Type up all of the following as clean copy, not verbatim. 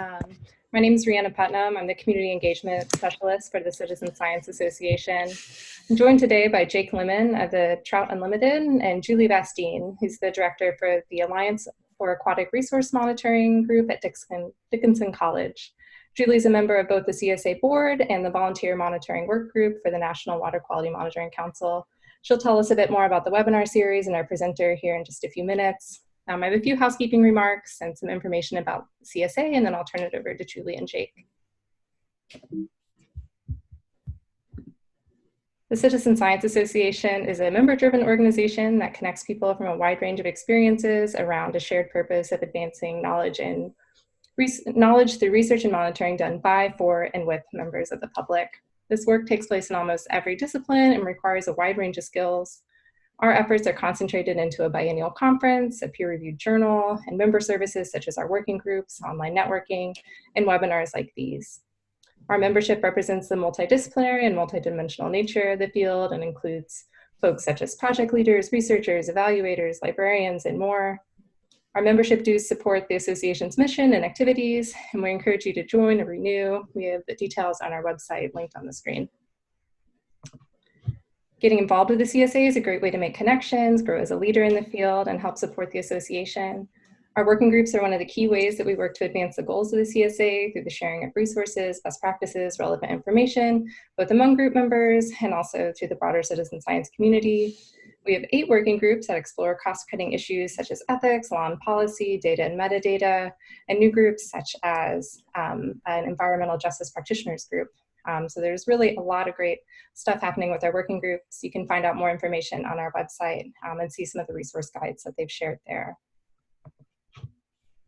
Um, my name is Rihanna Putnam. I'm the Community Engagement Specialist for the Citizen Science Association. I'm joined today by Jake Lemon of the Trout Unlimited and Julie Bastine, who's the Director for the Alliance for Aquatic Resource Monitoring Group at Dickinson College. Julie's a member of both the CSA board and the Volunteer Monitoring Work Group for the National Water Quality Monitoring Council. She'll tell us a bit more about the webinar series and our presenter here in just a few minutes. I have a few housekeeping remarks and some information about CSA, and then I'll turn it over to Julie and Jake. The Citizen Science Association is a member-driven organization that connects people from a wide range of experiences around a shared purpose of advancing knowledge through research and monitoring done by, for, and with members of the public. This work takes place in almost every discipline and requires a wide range of skills. Our efforts are concentrated into a biennial conference, a peer-reviewed journal, and member services such as our working groups, online networking, and webinars like these. Our membership represents the multidisciplinary and multidimensional nature of the field and includes folks such as project leaders, researchers, evaluators, librarians, and more. Our membership dues support the association's mission and activities, and we encourage you to join or renew. We have the details on our website linked on the screen. Getting involved with the CSA is a great way to make connections, grow as a leader in the field, and help support the association. Our working groups are one of the key ways that we work to advance the goals of the CSA through the sharing of resources, best practices, relevant information, both among group members and also through the broader citizen science community. We have 8 working groups that explore cost-cutting issues such as ethics, law and policy, data and metadata, and new groups such as an environmental justice practitioners group. So there's really a lot of great stuff happening with our working groups. You can find out more information on our website and see some of the resource guides that they've shared there.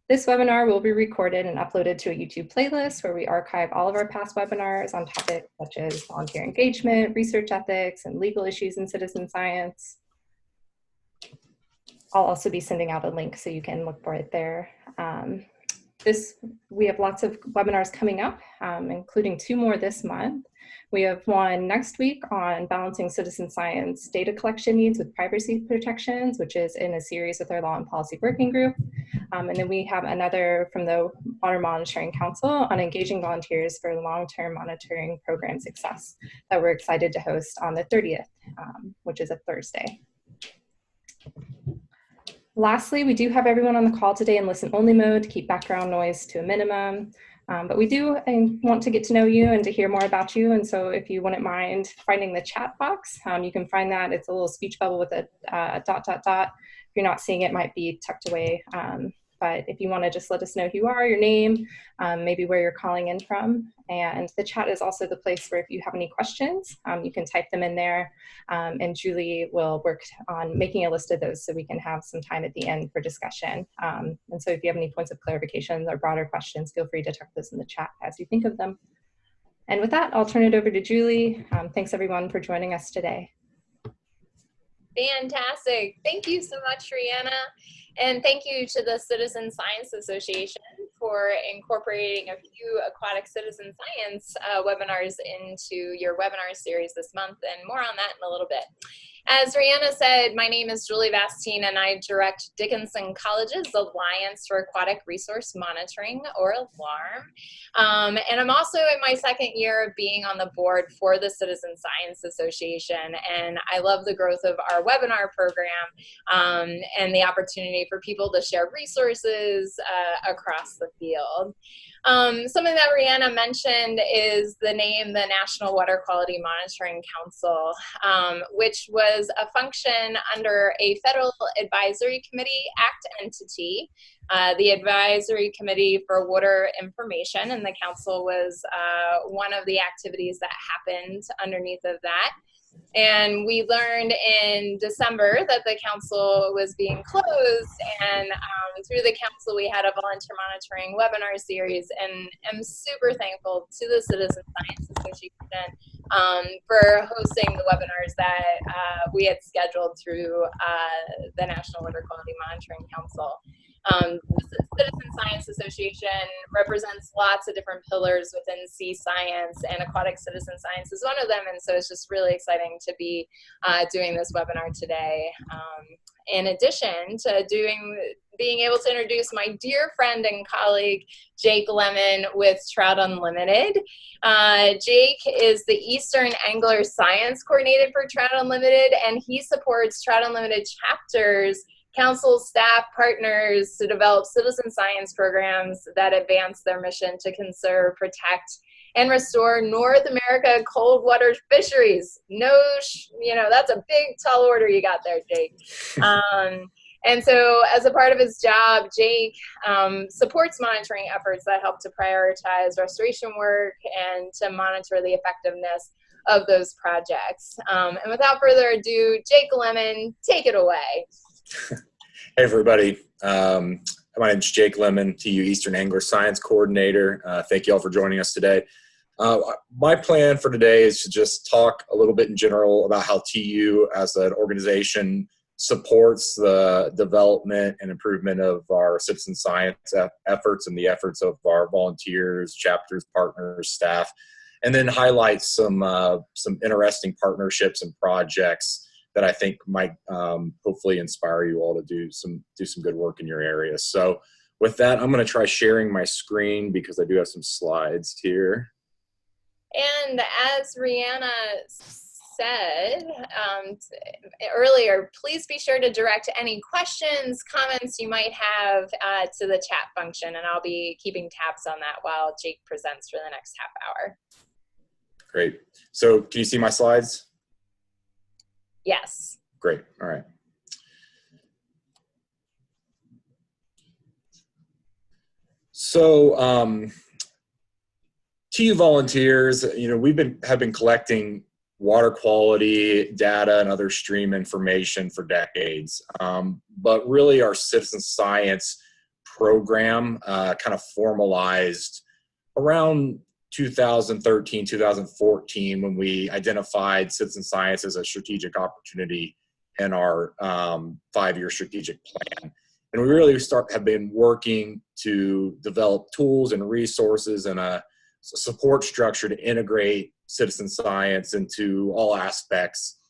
This webinar will be recorded and uploaded to a YouTube playlist where we archive all of our past webinars on topics such as volunteer engagement, research ethics, and legal issues in citizen science. I'll also be sending out a link so you can look for it there. We have lots of webinars coming up, including 2 more this month. We have one next week on balancing citizen science data collection needs with privacy protections, which is in a series with our Law and Policy Working Group. And then we have another from the Water Monitoring Council on engaging volunteers for long-term monitoring program success that we're excited to host on the 30th, which is a Thursday. Lastly, we do have everyone on the call today in listen-only mode to keep background noise to a minimum. But we do want to get to know you and to hear more about you. And so if you wouldn't mind finding the chat box, you can find that. It's a little speech bubble with a ... If you're not seeing it, it might be tucked away. But if you want to just let us know who you are, your name, maybe where you're calling in from. And the chat is also the place where if you have any questions, you can type them in there. And Julie will work on making a list of those so we can have some time at the end for discussion. And so if you have any points of clarification or broader questions, feel free to tuck those in the chat as you think of them. And with that, I'll turn it over to Julie. Thanks everyone for joining us today. Fantastic. Thank you so much, Rihanna. And thank you to the Citizen Science Association for incorporating a few aquatic citizen science webinars into your webinar series this month, and more on that in a little bit. As Rihanna said, my name is Julie Bastine, and I direct Dickinson College's Alliance for Aquatic Resource Monitoring, or ALARM. And I'm also in my 2nd year of being on the board for the Citizen Science Association, and I love the growth of our webinar program and the opportunity for people to share resources across the field. Something that Rihanna mentioned is the name, the National Water Quality Monitoring Council, which was a function under a Federal Advisory Committee Act entity, the Advisory Committee for Water Information, and the council was one of the activities that happened underneath of that. And we learned in December that the council was being closed, and through the council we had a volunteer monitoring webinar series, and I'm super thankful to the Citizen Science Association for hosting the webinars that we had scheduled through the National Water Quality Monitoring Council. The Citizen Science Association represents lots of different pillars within sea science, and aquatic citizen science is one of them. And so it's just really exciting to be doing this webinar today. In addition to being able to introduce my dear friend and colleague, Jake Lemon with Trout Unlimited. Jake is the Eastern Angler Science Coordinator for Trout Unlimited, and he supports Trout Unlimited chapters, council, staff, partners to develop citizen science programs that advance their mission to conserve, protect, and restore North America cold water fisheries. That's a big, tall order you got there, Jake. And so as a part of his job, Jake supports monitoring efforts that help to prioritize restoration work and to monitor the effectiveness of those projects. And without further ado, Jake Lemon, take it away. Hey, everybody. My name is Jake Lemon, TU Eastern Angler Science Coordinator. Thank you all for joining us today. My plan for today is to just talk a little bit in general about how TU as an organization supports the development and improvement of our citizen science efforts and the efforts of our volunteers, chapters, partners, staff, and then highlight some interesting partnerships and projects that I think might hopefully inspire you all to do some good work in your area. So with that, I'm going to try sharing my screen because I do have some slides here. And as Rihanna said earlier, please be sure to direct any questions, comments you might have to the chat function, and I'll be keeping tabs on that while Jake presents for the next half hour. Great. So can you see my slides? Yes. Great. All right. So TU volunteers, have been collecting water quality data and other stream information for decades. But really our citizen science program kind of formalized around 2013, 2014, when we identified citizen science as a strategic opportunity in our 5-year strategic plan. And we really have been working to develop tools and resources and a support structure to integrate citizen science into all aspects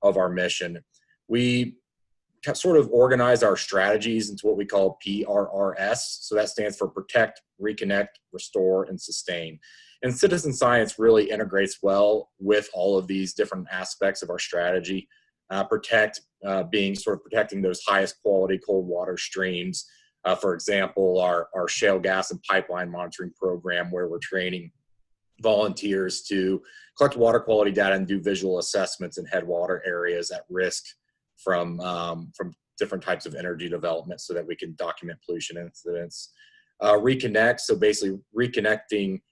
of our mission. We sort of organize our strategies into what we call PRRS. So that stands for Protect, Reconnect, Restore, and Sustain. And citizen science really integrates well with all of these different aspects of our strategy. Protect being sort of protecting those highest quality cold water streams. For example, our shale gas and pipeline monitoring program, where we're training volunteers to collect water quality data and do visual assessments in headwater areas at risk from different types of energy development so that we can document pollution incidents. Reconnect, so basically reconnecting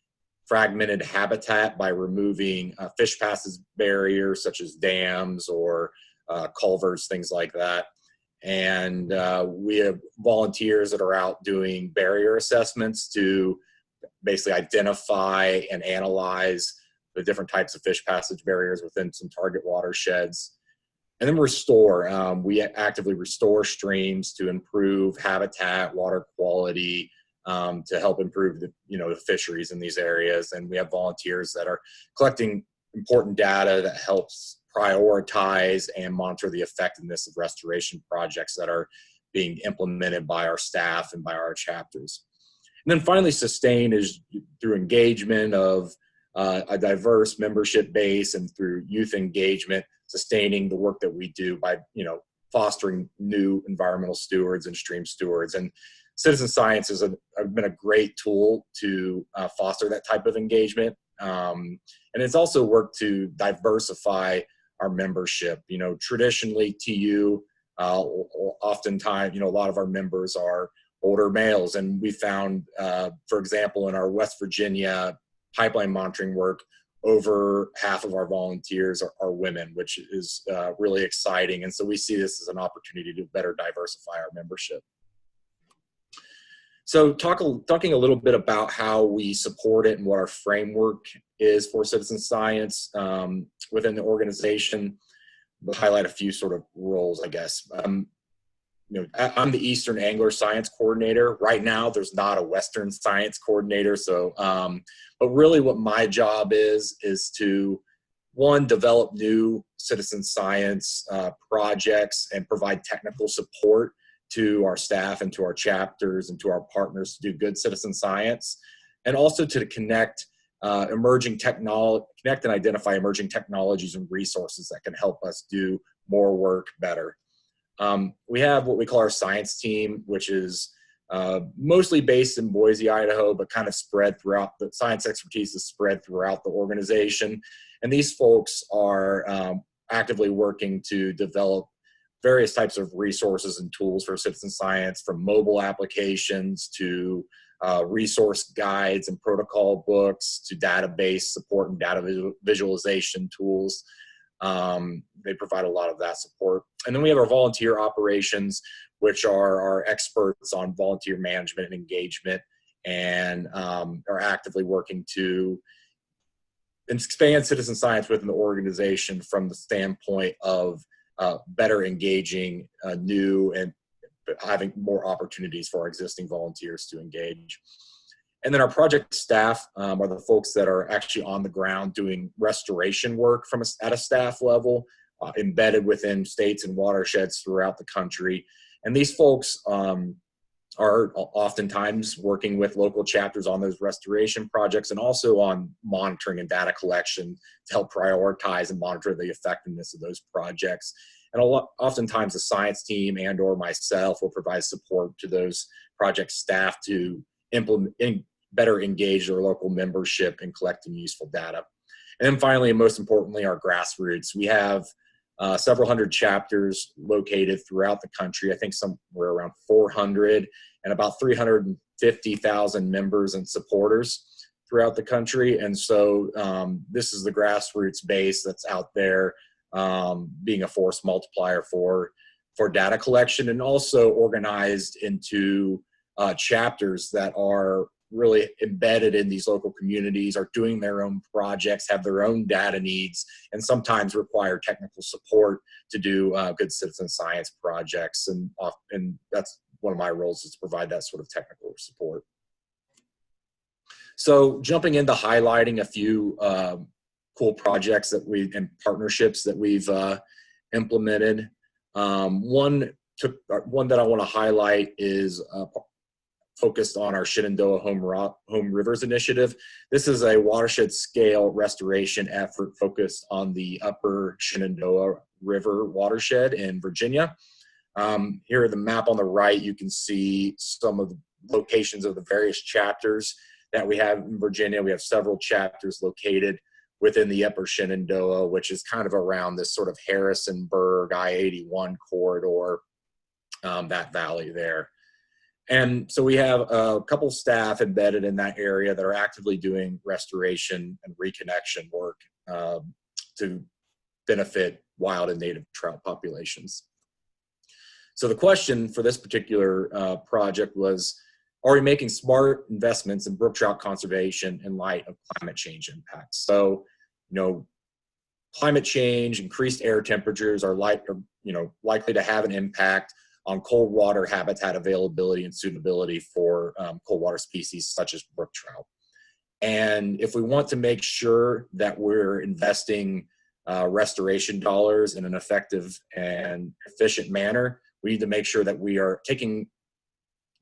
fragmented habitat by removing fish passage barriers such as dams or culverts, things like that. And we have volunteers that are out doing barrier assessments to basically identify and analyze the different types of fish passage barriers within some target watersheds. And then restore. We actively restore streams to improve habitat, water quality, to help improve the fisheries in these areas. And we have volunteers that are collecting important data that helps prioritize and monitor the effectiveness of restoration projects that are being implemented by our staff and by our chapters. And then finally, sustain is through engagement of a diverse membership base and through youth engagement, sustaining the work that we do by fostering new environmental stewards and stream stewards. And citizen science has been a great tool to foster that type of engagement. And it's also worked to diversify our membership. Traditionally TU, oftentimes, a lot of our members are older males. And we found, for example, in our West Virginia pipeline monitoring work, over half of our volunteers are women, which is really exciting. And so we see this as an opportunity to better diversify our membership. So talking a little bit about how we support it and what our framework is for citizen science within the organization, we'll highlight a few sort of roles, I guess. I'm the Eastern Angler Science Coordinator. Right now, there's not a Western Science Coordinator. So, but really what my job is to, one, develop new citizen science projects and provide technical support to our staff and to our chapters and to our partners to do good citizen science, and also to connect connect and identify emerging technologies and resources that can help us do more work better. We have what we call our science team, which is mostly based in Boise, Idaho, but kind of spread throughout. The science expertise is spread throughout the organization. And these folks are actively working to develop various types of resources and tools for citizen science, from mobile applications to resource guides and protocol books to database support and data visualization tools. They provide a lot of that support. And then we have our volunteer operations, which are our experts on volunteer management and engagement, and are actively working to expand citizen science within the organization from the standpoint of better engaging new and having more opportunities for our existing volunteers to engage. And then our project staff are the folks that are actually on the ground doing restoration work at a staff level, embedded within states and watersheds throughout the country. And these folks are oftentimes working with local chapters on those restoration projects, and also on monitoring and data collection to help prioritize and monitor the effectiveness of those projects. And oftentimes the science team and or myself will provide support to those project staff to better engage their local membership in collecting useful data. And then finally, and most importantly, our grassroots. We have several hundred chapters located throughout the country. I think somewhere around 400, and about 350,000 members and supporters throughout the country. And so this is the grassroots base that's out there being a force multiplier for data collection, and also organized into chapters that are really embedded in these local communities, are doing their own projects, have their own data needs, and sometimes require technical support to do good citizen science projects. And that's one of my roles, is to provide that sort of technical support. So jumping into highlighting a few cool projects and partnerships that we've implemented. One that I want to highlight is focused on our Shenandoah Home Rivers Initiative. This is a watershed scale restoration effort focused on the upper Shenandoah River watershed in Virginia. Here, the map on the right, you can see some of the locations of the various chapters that we have in Virginia. We have several chapters located within the upper Shenandoah, which is kind of around this sort of Harrisonburg, I-81 corridor, that valley there. And so we have a couple staff embedded in that area that are actively doing restoration and reconnection work to benefit wild and native trout populations. So the question for this particular project was, are we making smart investments in brook trout conservation in light of climate change impacts? So, climate change, increased air temperatures are likely to have an impact on cold water habitat availability and suitability for cold water species such as brook trout. And if we want to make sure that we're investing restoration dollars in an effective and efficient manner, we need to make sure that we are taking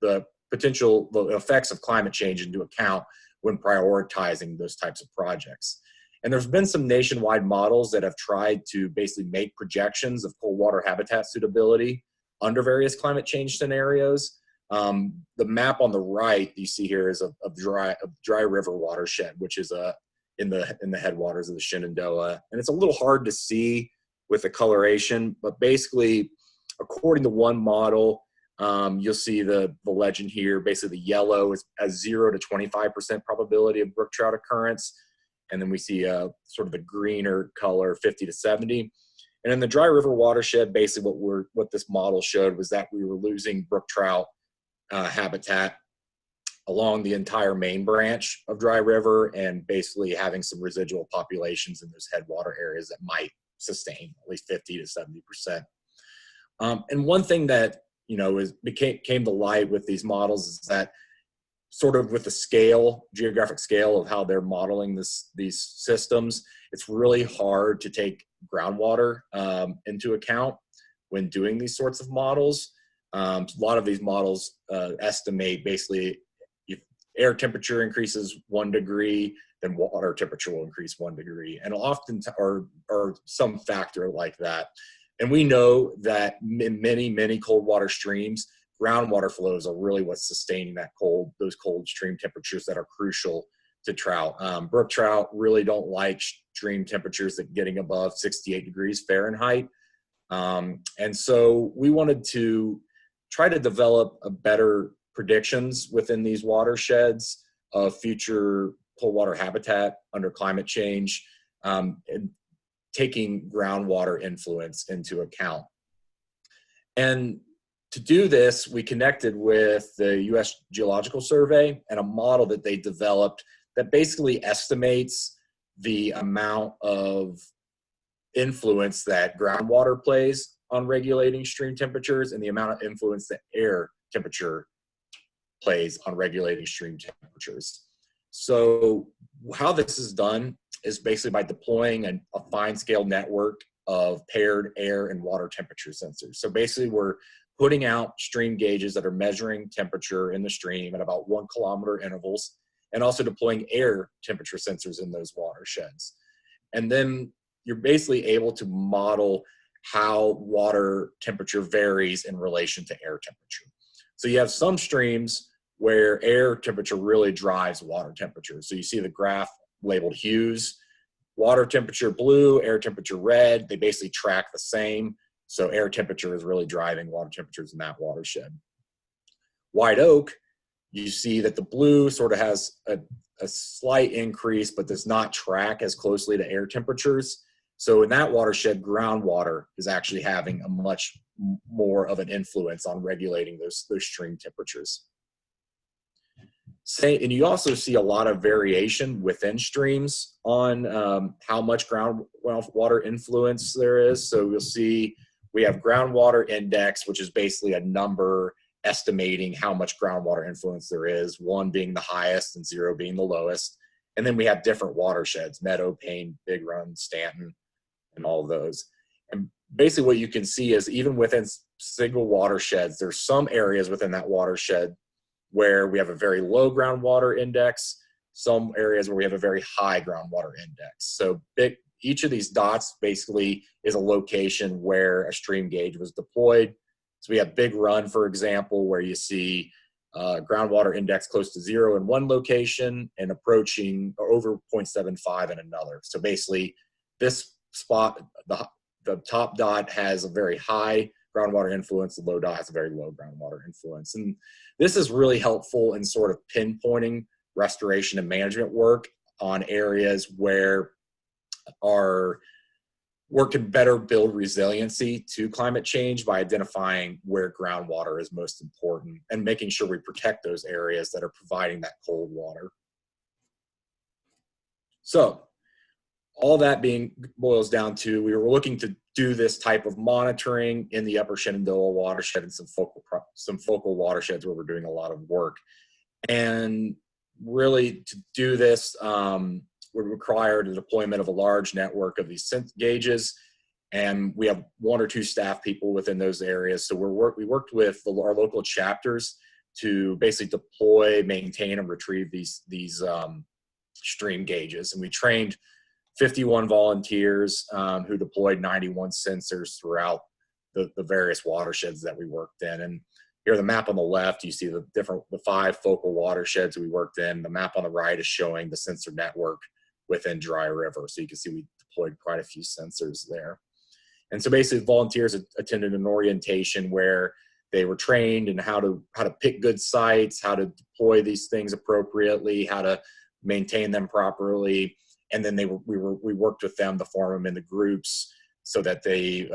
the effects of climate change into account when prioritizing those types of projects. And there's been some nationwide models that have tried to basically make projections of cold water habitat suitability under various climate change scenarios. The map on the right you see here is of dry river watershed, which is in the headwaters of the Shenandoah. And it's a little hard to see with the coloration, but basically, according to one model, you'll see the legend here. Basically, the yellow is a 0 to 25% probability of brook trout occurrence. And then we see sort of the greener color, 50 to 70. And in the dry river watershed, basically what this model showed was that we were losing brook trout habitat along the entire main branch of dry river, and basically having some residual populations in those headwater areas that might sustain at least 50 to 70%. And one thing that came to light with these models is that sort of with the geographic scale of how they're modeling these systems, it's really hard to take groundwater into account when doing these sorts of models. A lot of these models estimate basically if air temperature increases 1 degree, then water temperature will increase 1 degree, and often or some factor like that. And we know that in many cold water streams, groundwater flows are really what's sustaining those cold stream temperatures that are crucial to trout. Brook trout really don't like stream temperatures that getting above 68 degrees Fahrenheit. And so we wanted to try to develop a better predictions within these watersheds of future cold water habitat under climate change, and taking groundwater influence into account. And to do this, we connected with the US Geological Survey and a model that they developed that basically estimates the amount of influence that groundwater plays on regulating stream temperatures and the amount of influence that air temperature plays on regulating stream temperatures. So how this is done is basically by deploying a fine scale network of paired air and water temperature sensors. So basically we're putting out stream gauges that are measuring temperature in the stream at about 1 kilometer intervals, and also deploying air temperature sensors in those watersheds. And then you're basically able to model how water temperature varies in relation to air temperature. So you have some streams where air temperature really drives water temperature. So you see the graph labeled hues, water temperature blue, air temperature red, they basically track the same. So air temperature is really driving water temperatures in that watershed. White oak, you see that the blue sort of has a slight increase, but does not track as closely to air temperatures. So in that watershed, groundwater is actually having a much more of an influence on regulating those stream temperatures. And you also see a lot of variation within streams on how much groundwater influence there is. So you'll see we have groundwater index, which is basically a number estimating how much groundwater influence there is, 1 being the highest and 0 being the lowest. And then we have different watersheds, Meadow, Payne, Big Run, Stanton, and all of those. And basically what you can see is even within single watersheds, there's some areas within that watershed where we have a very low groundwater index, some areas where we have a very high groundwater index. So each of these dots basically is a location where a stream gauge was deployed. So we have Big Run, for example, where you see groundwater index close to 0 in one location and approaching or over 0.75 in another. So basically this spot, the top dot has a very high groundwater influence, the low dot has a very low groundwater influence. And this is really helpful in sort of pinpointing restoration and management work on areas where our work can better build resiliency to climate change by identifying where groundwater is most important and making sure we protect those areas that are providing that cold water. So all that boils down to, we were looking to do this type of monitoring in the upper Shenandoah watershed and some focal watersheds where we're doing a lot of work. And really to do this would require the deployment of a large network of these gauges. And we have 1 or 2 staff people within those areas. So we worked with our local chapters to basically deploy, maintain, and retrieve these stream gauges. And we trained 51 volunteers who deployed 91 sensors throughout the various watersheds that we worked in. And here, the map on the left, you see the 5 focal watersheds we worked in. The map on the right is showing the sensor network within Dry River. So you can see we deployed quite a few sensors there. And so basically volunteers attended an orientation where they were trained in how to pick good sites, how to deploy these things appropriately, how to maintain them properly. And then we worked with them to form them into groups so that they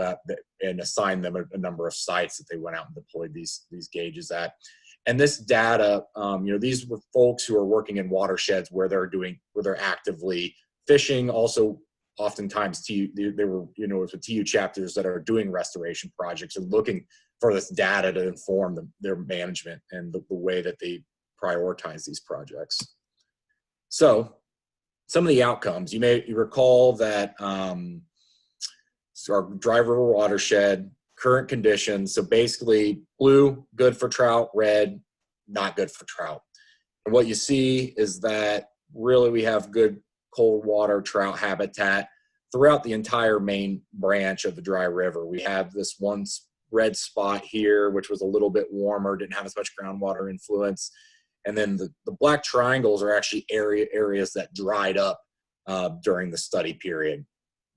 and assign them a number of sites that they went out and deployed these gauges at. And this data, these were folks who are working in watersheds where they're actively fishing. Also, oftentimes they were with the TU chapters that are doing restoration projects and looking for this data to inform their management and the way that they prioritize these projects. So some of the outcomes, you may recall that so our dry river watershed, current conditions, so basically blue, good for trout, red, not good for trout. And what you see is that really we have good cold water trout habitat throughout the entire main branch of the dry river. We have this one red spot here, which was a little bit warmer, didn't have as much groundwater influence. And then the black triangles are actually areas that dried up during the study period.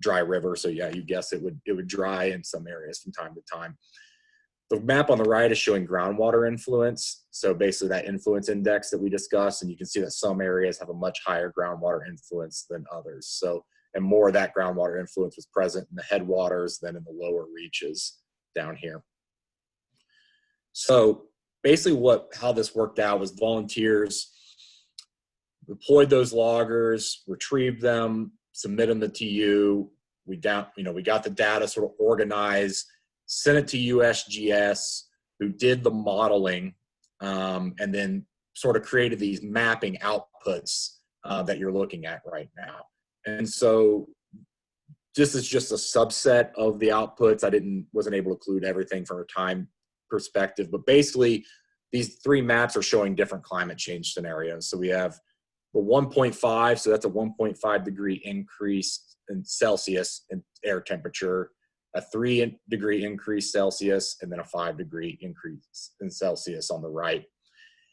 Dry river, so yeah, you guess it would dry in some areas from time to time. The map on the right is showing groundwater influence, so basically that influence index that we discussed, and you can see that some areas have a much higher groundwater influence than others. So, and more of that groundwater influence was present in the headwaters than in the lower reaches down here. So basically how this worked out was volunteers deployed those loggers, retrieved them, submit them to TU. We got the data sort of organized, sent it to USGS, who did the modeling, and then sort of created these mapping outputs that you're looking at right now. And so this is just a subset of the outputs. Wasn't able to include everything from a time perspective, but basically these three maps are showing different climate change scenarios. So we have the 1.5, so that's a 1.5 degree increase in Celsius in air temperature, a 3 degree increase Celsius, and then a 5 degree increase in Celsius on the right.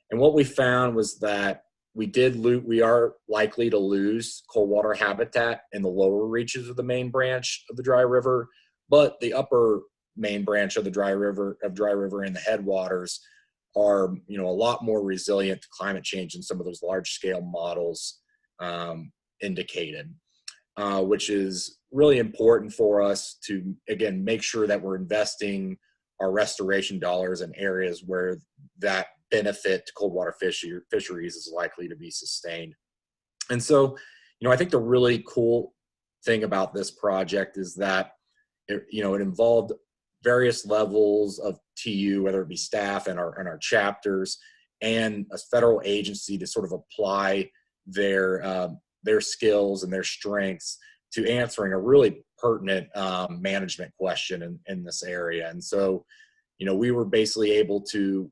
And what we found was that we are likely to lose cold water habitat in the lower reaches of the main branch of the dry river, but the upper main branch of the dry river and the headwaters are a lot more resilient to climate change than some of those large scale models indicated, which is really important for us to, again, make sure that we're investing our restoration dollars in areas where that benefit to cold water fisheries is likely to be sustained. And so, I think the really cool thing about this project is that it involved various levels of TU, whether it be staff and our chapters, and a federal agency to sort of apply their skills and their strengths to answering a really pertinent management question in this area. And so, we were basically able to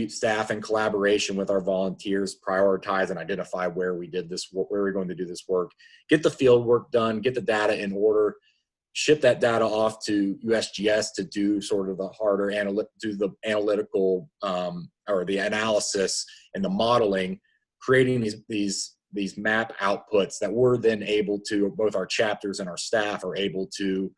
staff in collaboration with our volunteers prioritize and identify where we were going to do this work, get the field work done, get the data in order, ship that data off to USGS to do sort of the harder do the analytical or the analysis and the modeling, creating these map outputs that we're then able to, both our chapters and our staff are able to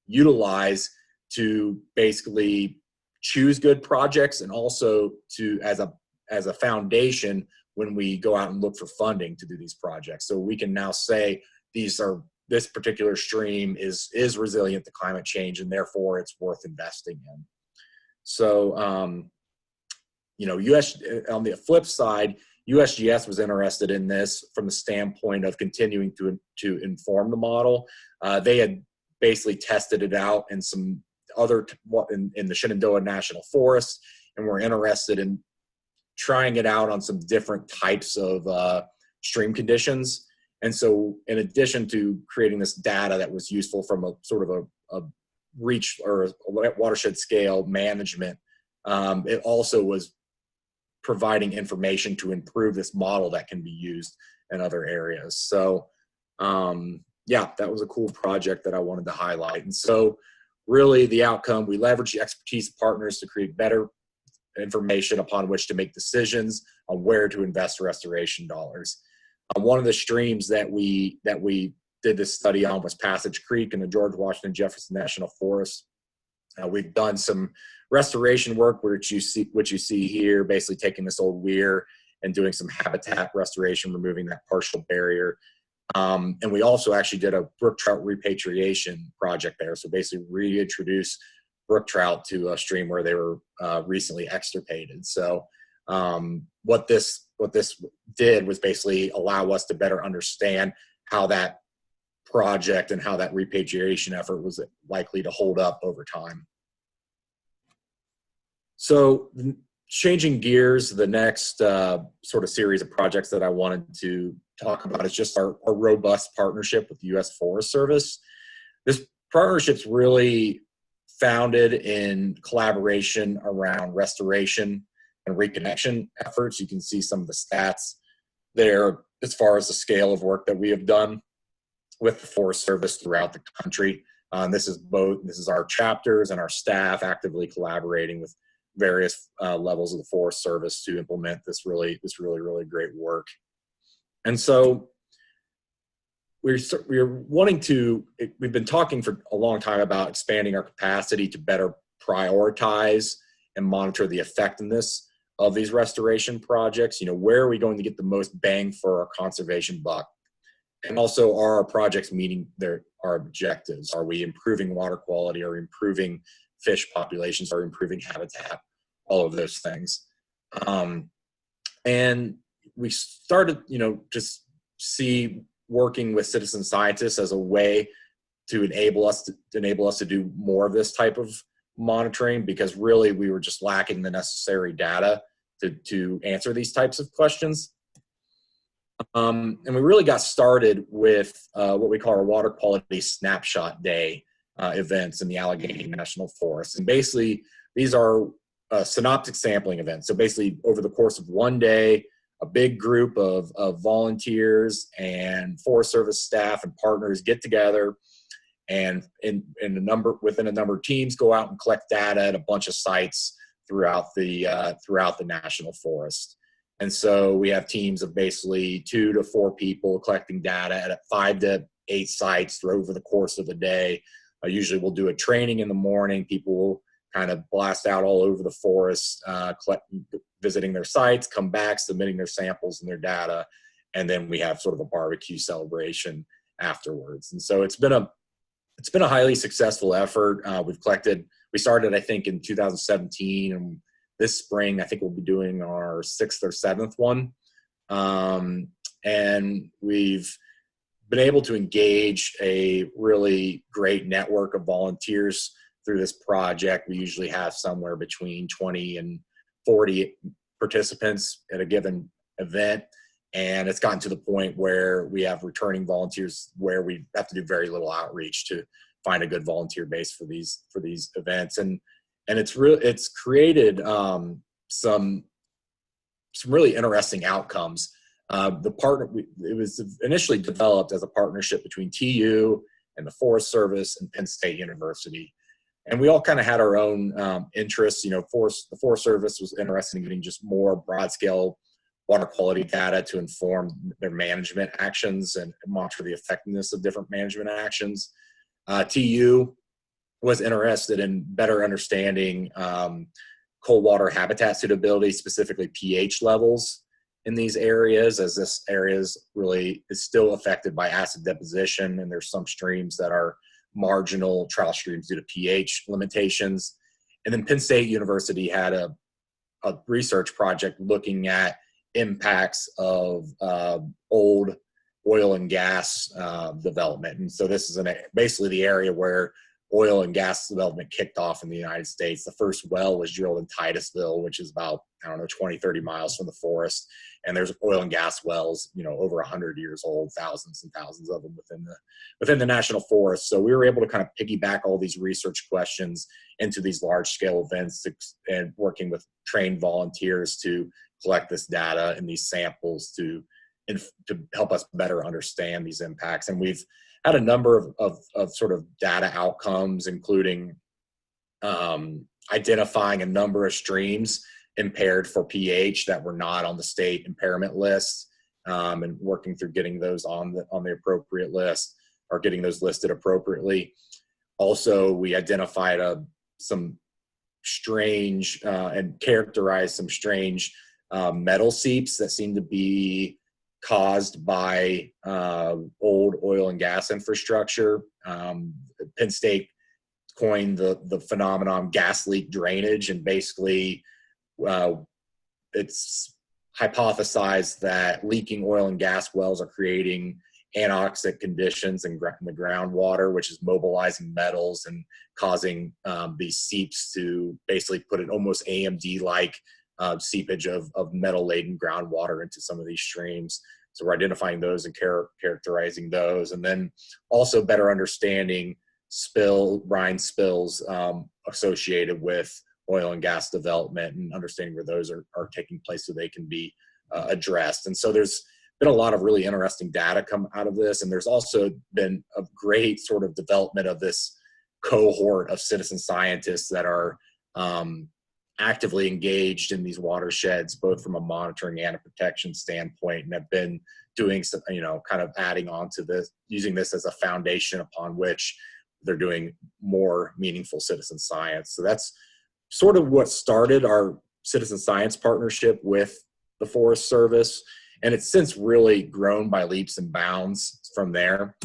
utilize to basically choose good projects, and also to as a foundation when we go out and look for funding to do these projects. So we can now say this particular stream is resilient to climate change, and therefore it's worth investing in. So, on the flip side, USGS was interested in this from the standpoint of continuing to inform the model. They had basically tested it out in some other in the Shenandoah National Forest, and were interested in trying it out on some different types of stream conditions. And so, in addition to creating this data that was useful from a sort of a reach or a watershed scale management, it also was providing information to improve this model that can be used in other areas. So, yeah, that was a cool project that I wanted to highlight. And so, really, the outcome, we leveraged the expertise of partners to create better information upon which to make decisions on where to invest restoration dollars. One of the streams that we did this study on was Passage Creek in the George Washington Jefferson National Forest. We've done some restoration work, which you see here, basically taking this old weir and doing some habitat restoration, removing that partial barrier. And we also actually did a brook trout repatriation project there. So basically reintroduce brook trout to a stream where they were recently extirpated. So what this did was basically allow us to better understand how that project and how that repatriation effort was likely to hold up over time. So changing gears, the next sort of series of projects that I wanted to talk about is just our robust partnership with the U.S. Forest Service. This partnership's really founded in collaboration around restoration and reconnection efforts. You can see some of the stats there as far as the scale of work that we have done with the Forest Service throughout the country. This is our chapters and our staff actively collaborating with various levels of the Forest Service to implement this really great work. And so we're wanting to, we've been talking for a long time about expanding our capacity to better prioritize and monitor the effectiveness of these restoration projects. You know, where are we going to get the most bang for our conservation buck? And also, are our projects meeting our objectives? Are we improving water quality? Are we improving fish populations? Are we improving habitat? All of those things. And we started, just working with citizen scientists as a way to enable us to do more of this type of monitoring, because really we were just lacking the necessary data to answer these types of questions. And we really got started with what we call our water quality snapshot day events in the Allegheny National Forest. And basically, these are synoptic sampling events. So basically, over the course of one day, a big group of volunteers and Forest Service staff and partners get together and within a number of teams go out and collect data at a bunch of sites throughout the national forest. And so we have teams of basically 2 to 4 people collecting data at 5 to 8 sites over the course of the day. Usually we'll do a training in the morning. People will kind of blast out all over the forest, visiting their sites, come back, submitting their samples and their data, and then we have sort of a barbecue celebration afterwards. And so it's been a highly successful effort. We started, I think, in 2017, and this spring, I think we'll be doing our 6th or 7th one. And we've been able to engage a really great network of volunteers through this project. We usually have somewhere between 20 and 40 participants at a given event. And it's gotten to the point where we have returning volunteers where we have to do very little outreach to find a good volunteer base for these events. And it's created some really interesting outcomes. It was initially developed as a partnership between TU and the Forest Service and Penn State University. And we all kind of had our own interests. The Forest Service was interested in getting just more broad-scale water quality data to inform their management actions and monitor the effectiveness of different management actions. TU was interested in better understanding cold water habitat suitability, specifically pH levels in these areas, as this area is still affected by acid deposition, and there's some streams that are marginal trout streams due to pH limitations. And then Penn State University had a research project looking at impacts of old oil and gas development. And so this is basically the area where oil and gas development kicked off in the United States. The first well was drilled in Titusville, which is about, 20, 30 miles from the forest. And there's oil and gas wells, over 100 years old, thousands and thousands of them within the national forest. So we were able to kind of piggyback all these research questions into these large scale events and working with trained volunteers to collect this data and these samples to help us better understand these impacts. And we've had a number of sort of data outcomes, including identifying a number of streams impaired for pH that were not on the state impairment list, and working through getting those on the appropriate list, or getting those listed appropriately. Also, we identified some strange and characterized some strange metal seeps that seem to be caused by old oil and gas infrastructure. Penn State coined the phenomenon gas leak drainage, and basically it's hypothesized that leaking oil and gas wells are creating anoxic conditions in the groundwater, which is mobilizing metals and causing these seeps to basically put an almost AMD-like seepage of metal-laden groundwater into some of these streams. So we're identifying those and characterizing those, and then also better understanding brine spills associated with oil and gas development, and understanding where those are taking place so they can be addressed. And so there's been a lot of really interesting data come out of this, and there's also been a great sort of development of this cohort of citizen scientists that are actively engaged in these watersheds, both from a monitoring and a protection standpoint, and have been doing some, kind of adding on to this, using this as a foundation upon which they're doing more meaningful citizen science. So that's sort of what started our citizen science partnership with the Forest Service, and it's since really grown by leaps and bounds from there.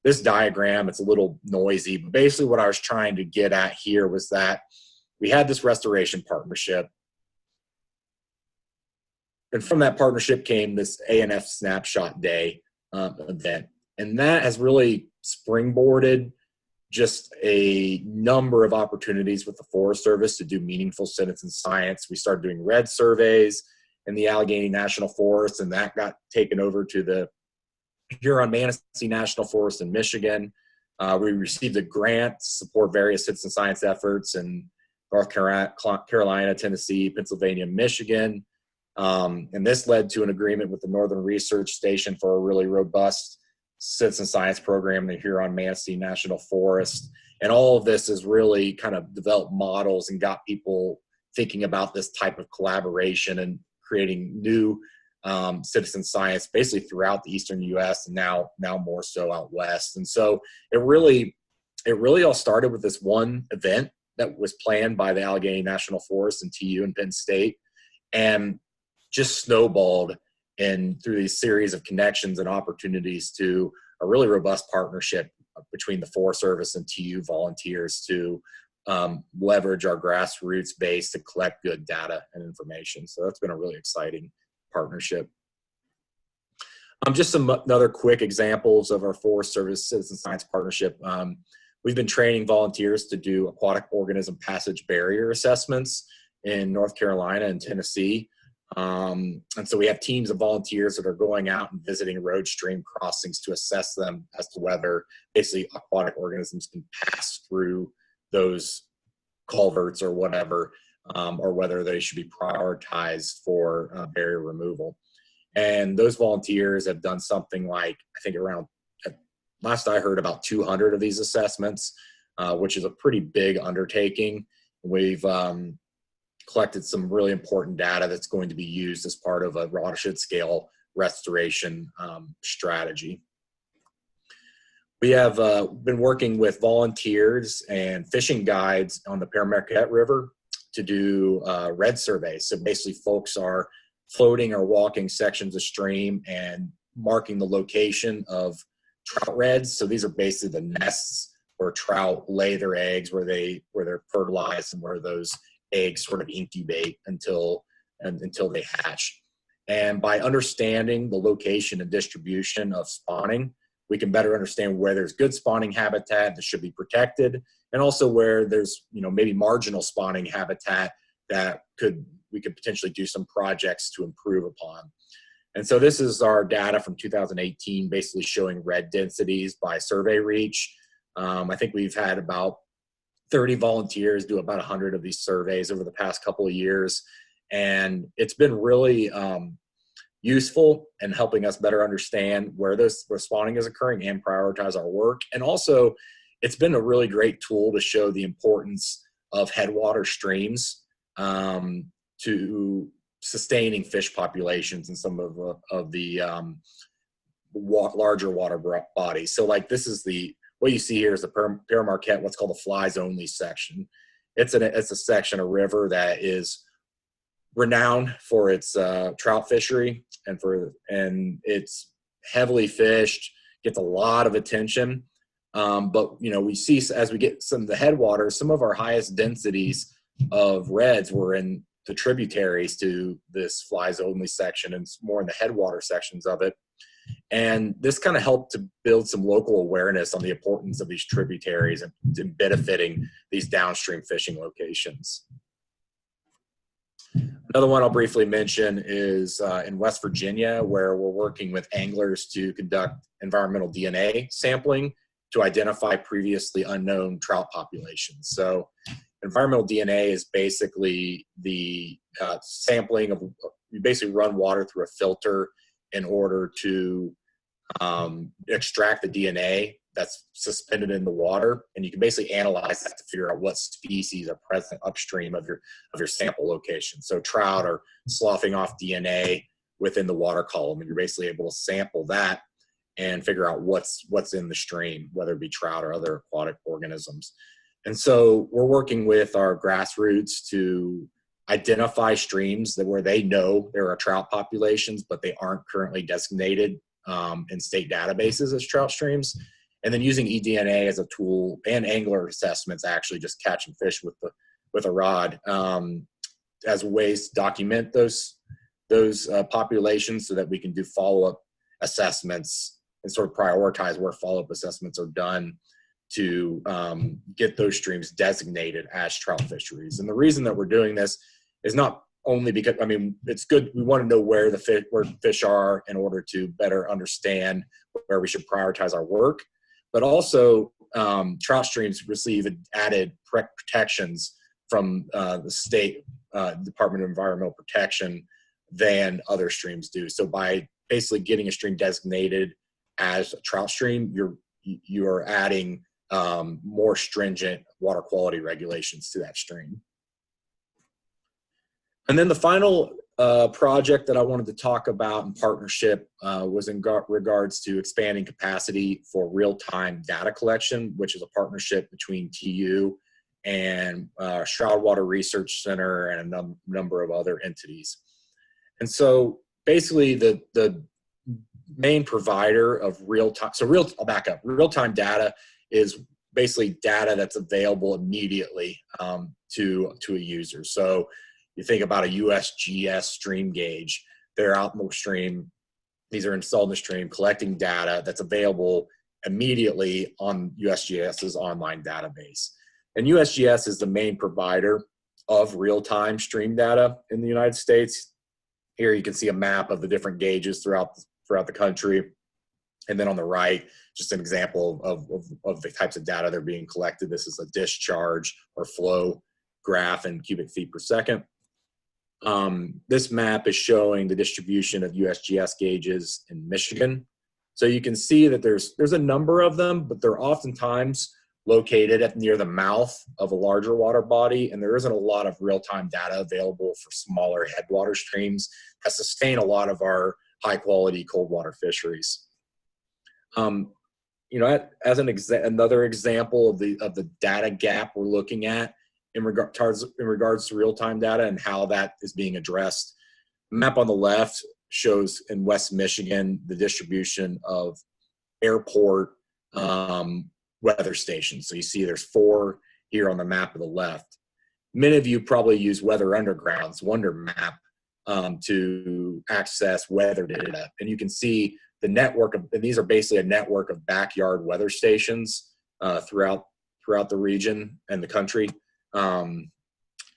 This diagram, it's a little noisy, but basically what I was trying to get at here was that we had this restoration partnership, and from that partnership came this ANF Snapshot Day event, and that has really springboarded just a number of opportunities with the Forest Service to do meaningful citizen science. We started doing red surveys in the Allegheny National Forest, and that got taken over to the Huron-Manistee National Forest in Michigan. We received a grant to support various citizen science efforts in North Carolina, Tennessee, Pennsylvania, Michigan. And this led to an agreement with the Northern Research Station for a really robust citizen science program in the Huron-Manistee National Forest. And all of this has really kind of developed models and got people thinking about this type of collaboration and creating new citizen science basically throughout the eastern U.S. and now more so out west. And so it really all started with this one event that was planned by the Allegheny National Forest and TU and Penn State, and just snowballed and through these series of connections and opportunities to a really robust partnership between the Forest Service and TU volunteers to leverage our grassroots base to collect good data and information. So that's been a really exciting partnership. Just some other quick examples of our Forest Service Citizen Science Partnership. We've been training volunteers to do aquatic organism passage barrier assessments in North Carolina and Tennessee. And so we have teams of volunteers that are going out and visiting road stream crossings to assess them as to whether basically aquatic organisms can pass through those culverts or whatever, or whether they should be prioritized for barrier removal. And those volunteers have done something like, I think around, last I heard, about 200 of these assessments, which is a pretty big undertaking. We've collected some really important data that's going to be used as part of a watershed scale restoration strategy. We have been working with volunteers and fishing guides on the Marquette River to do red surveys. So basically folks are floating or walking sections of stream and marking the location of trout reds. So these are basically the nests where trout lay their eggs, where they're fertilized and where those eggs sort of incubate until they hatch. And by understanding the location and distribution of spawning, we can better understand where there's good spawning habitat that should be protected, and also where there's maybe marginal spawning habitat that we could potentially do some projects to improve upon. And so this is our data from 2018, basically showing red densities by survey reach. I think we've had about 30 volunteers do about 100 of these surveys over the past couple of years. And it's been really useful in helping us better understand where spawning is occurring and prioritize our work. And also, it's been a really great tool to show the importance of headwater streams to sustaining fish populations in some of the larger water bodies. So like this is what you see here is the Marquette, what's called the flies only section. It's a section of river that is renowned for its trout fishery and it's heavily fished, gets a lot of attention. But we see as we get some of the headwaters, some of our highest densities of reds were in the tributaries to this flies only section and more in the headwater sections of it. And this kind of helped to build some local awareness on the importance of these tributaries and benefiting these downstream fishing locations. Another one I'll briefly mention is in West Virginia, where we're working with anglers to conduct environmental DNA sampling to identify previously unknown trout populations. So environmental DNA is basically the sampling of, you basically run water through a filter in order to extract the DNA that's suspended in the water, and you can basically analyze that to figure out what species are present upstream of your sample location. So trout are sloughing off DNA within the water column, and you're basically able to sample that and figure out what's in the stream, whether it be trout or other aquatic organisms. And so we're working with our grassroots to identify streams where they know there are trout populations, but they aren't currently designated in state databases as trout streams. And then using eDNA as a tool and angler assessments, actually just catching fish with a rod, as ways to document those populations so that we can do follow-up assessments and sort of prioritize where follow-up assessments are done to get those streams designated as trout fisheries. And the reason that we're doing this is not only because, I mean, it's good, we want to know where fish are in order to better understand where we should prioritize our work, but also trout streams receive added protections from the state Department of Environmental Protection than other streams do. So by basically getting a stream designated as a trout stream, you are adding more stringent water quality regulations to that stream. And then the final project that I wanted to talk about in partnership was in regards to expanding capacity for real-time data collection, which is a partnership between TU and Stroud Water Research Center and a number of other entities. And so basically the main provider of real-time, I'll back up. Real-time data is basically data that's available immediately to a user. So you think about a USGS stream gauge, they're out in the stream, these are installed in the stream, collecting data that's available immediately on USGS's online database. And USGS is the main provider of real-time stream data in the United States. Here you can see a map of the different gauges throughout the country. And then on the right, just an example of the types of data that are being collected. This is a discharge or flow graph in cubic feet per second. This map is showing the distribution of USGS gauges in Michigan. So you can see that there's a number of them, but they're oftentimes located near the mouth of a larger water body, and there isn't a lot of real-time data available for smaller headwater streams that sustain a lot of our high-quality cold water fisheries. You know, as another example of the data gap we're looking at in regards to real-time data and how that is being addressed. The map on the left shows in West Michigan the distribution of airport weather stations. So you see there's 4 here on the map of the left. Many of you probably use Weather Underground's Wonder Map to access weather data. And you can see the network of, and these are basically a network of backyard weather stations throughout the region and the country.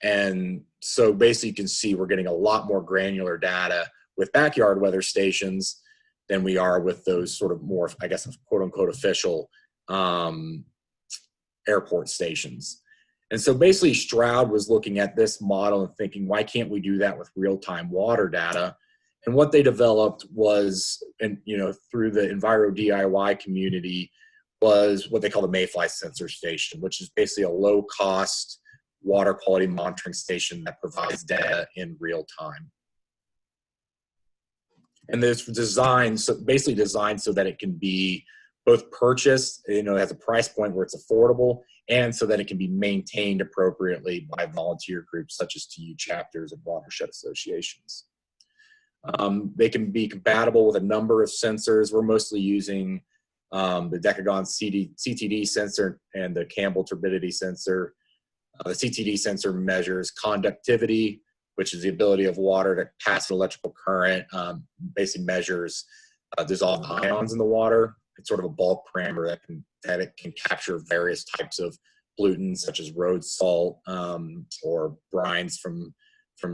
And so basically you can see we're getting a lot more granular data with backyard weather stations than we are with those sort of more, I guess, quote unquote official airport stations. And so basically Stroud was looking at this model and thinking, why can't we do that with real-time water data? And what they developed was, and you know, through the Enviro DIY community, was what they call the Mayfly sensor station, which is basically a low-cost water quality monitoring station that provides data in real time. And it's designed, so basically designed so that it can be both purchased, you know, it has a price point where it's affordable, and so that it can be maintained appropriately by volunteer groups such as TU chapters and watershed associations. They can be compatible with a number of sensors. We're mostly using the Decagon CTD sensor and the Campbell turbidity sensor. The CTD sensor measures conductivity, which is the ability of water to pass an electrical current, basically measures dissolved ions in the water. It's sort of a bulk parameter that it can capture various types of pollutants, such as road salt or brines from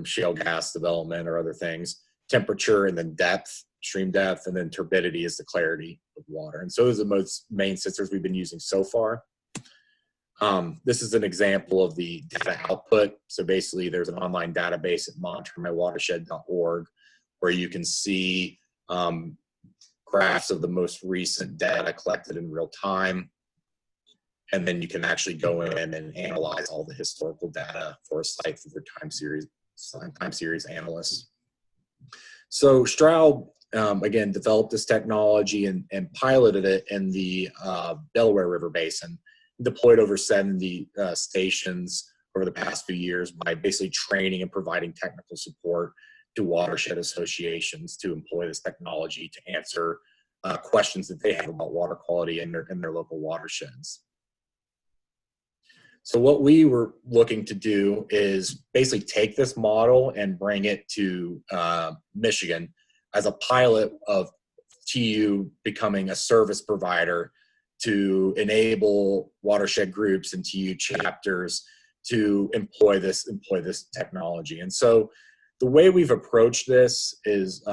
shale gas development or other things. Temperature, and then depth, stream depth, and then turbidity is the clarity of water. And so those are the most main sensors we've been using so far. This is an example of the data output. So basically there's an online database at monitormywatershed.org where you can see graphs of the most recent data collected in real time. And then you can actually go in and analyze all the historical data for a site for time series analysts. So Stroud, again, developed this technology and piloted it in the Delaware River Basin, deployed over 70 stations over the past few years by basically training and providing technical support to watershed associations to employ this technology to answer questions that they have about water quality in their local watersheds. So what we were looking to do is basically take this model and bring it to Michigan as a pilot of TU becoming a service provider to enable watershed groups and TU chapters to employ this technology. And so the way we've approached this is,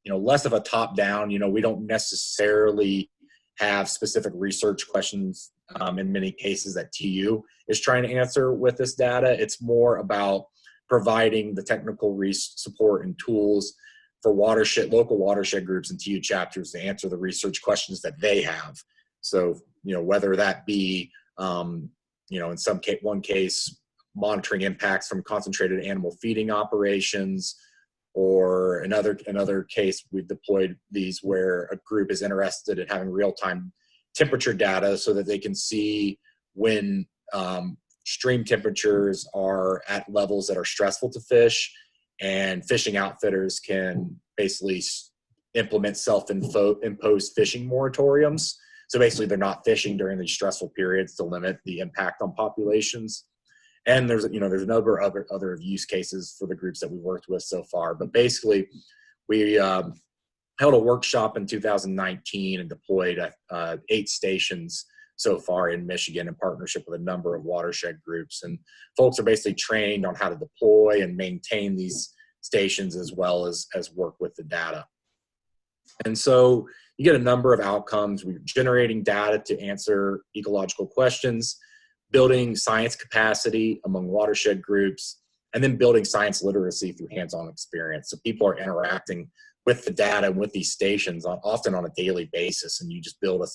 less of a top-down. We don't necessarily have specific research questions in many cases that TU is trying to answer with this data. It's more about providing the technical support and tools for local watershed groups and TU chapters to answer the research questions that they have. So, whether that be, in one case, monitoring impacts from concentrated animal feeding operations, or another case, we've deployed these where a group is interested in having real-time temperature data so that they can see when stream temperatures are at levels that are stressful to fish, and fishing outfitters can basically implement self-imposed fishing moratoriums. So basically they're not fishing during these stressful periods to limit the impact on populations. And there's a number of other use cases for the groups that we've worked with so far. But basically, we held a workshop in 2019 and deployed 8 stations so far in Michigan in partnership with a number of watershed groups. And folks are basically trained on how to deploy and maintain these stations as well as work with the data. And so you get a number of outcomes. We're generating data to answer ecological questions, building science capacity among watershed groups, and then building science literacy through hands-on experience. So people are interacting with the data and with these stations often on a daily basis, and you just build a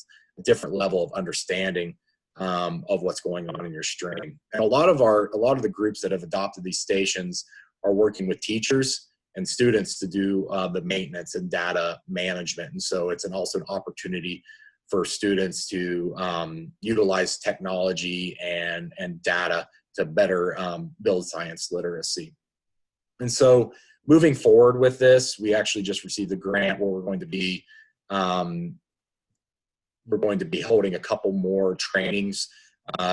different level of understanding of what's going on in your stream. And a lot of the groups that have adopted these stations are working with teachers and students to do the maintenance and data management. And so it's also an opportunity for students to utilize technology and data to better build science literacy. And so moving forward with this, we actually just received a grant where we're going to be holding a couple more trainings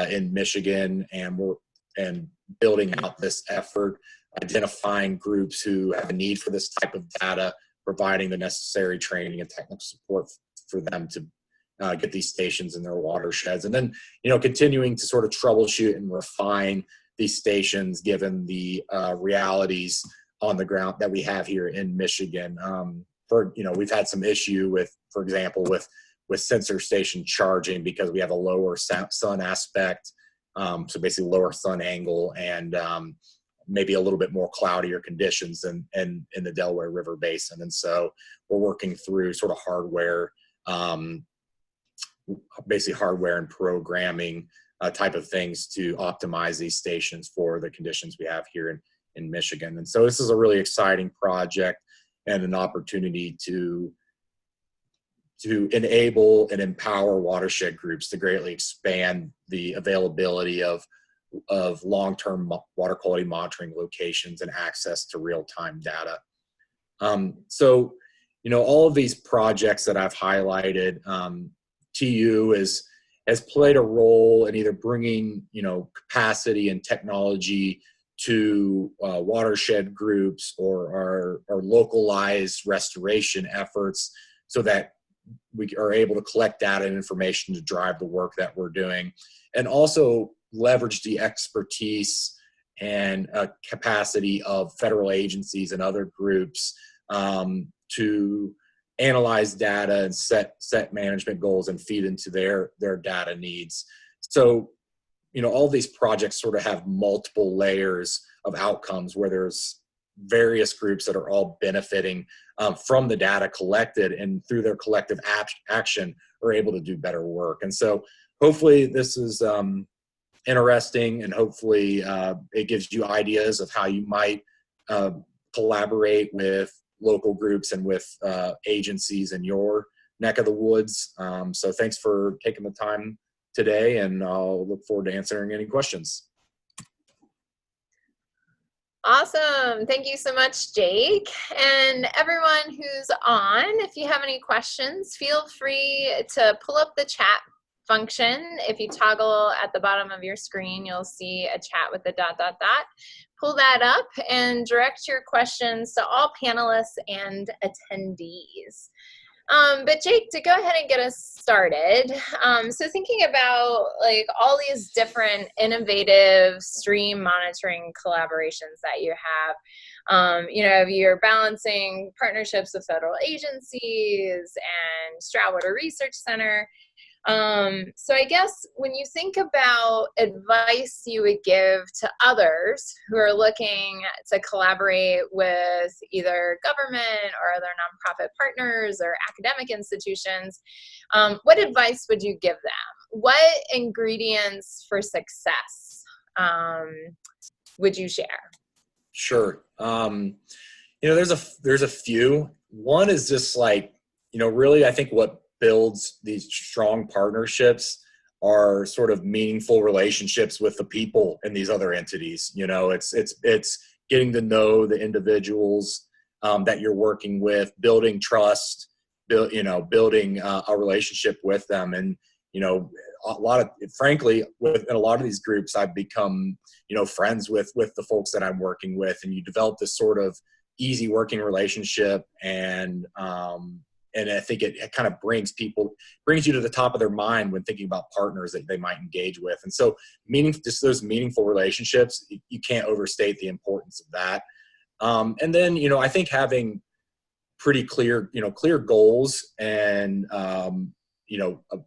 in Michigan, and building out this effort, identifying groups who have a need for this type of data, providing the necessary training and technical support for them to get these stations in their watersheds, and then continuing to sort of troubleshoot and refine these stations given the realities on the ground that we have here in Michigan. We've had some issue with, for example, with sensor station charging because we have a lower sun aspect, so basically lower sun angle, and maybe a little bit more cloudier conditions than in the Delaware River Basin. And so we're working through sort of hardware, basically hardware and programming type of things to optimize these stations for the conditions we have here in Michigan. And so this is a really exciting project and an opportunity to enable and empower watershed groups to greatly expand the availability of long-term water quality monitoring locations and access to real-time data. So all of these projects that I've highlighted, TU has played a role in either bringing capacity and technology to watershed groups or our localized restoration efforts. so that we are able to collect data and information to drive the work that we're doing, and also leverage the expertise and capacity of federal agencies and other groups to analyze data and set management goals and feed into their data needs. So, all these projects sort of have multiple layers of outcomes where there's various groups that are all benefiting from the data collected, and through their collective action are able to do better work. And so hopefully this is interesting, and hopefully it gives you ideas of how you might collaborate with local groups and with agencies in your neck of the woods. So thanks for taking the time today, and I'll look forward to answering any questions. Awesome. Thank you so much, Jake. And everyone who's on, if you have any questions, feel free to pull up the chat function. If you toggle at the bottom of your screen, you'll see a chat with the ... Pull that up and direct your questions to all panelists and attendees. But Jake, to go ahead and get us started, so thinking about like all these different innovative stream monitoring collaborations that you have, you're balancing partnerships with federal agencies and Trout Water Research Center. So I guess when you think about advice you would give to others who are looking to collaborate with either government or other nonprofit partners or academic institutions, what advice would you give them? What ingredients for success would you share? Sure. There's a few. One is just like, really, I think what builds these strong partnerships are sort of meaningful relationships with the people in these other entities. It's getting to know the individuals that you're working with, building trust, building a relationship with them. And, frankly, within a lot of these groups, I've become, friends with the folks that I'm working with, and you develop this sort of easy working relationship, and I think it kind of brings you to the top of their mind when thinking about partners that they might engage with. And so just those meaningful relationships, you can't overstate the importance of that. And then, I think having pretty clear goals and,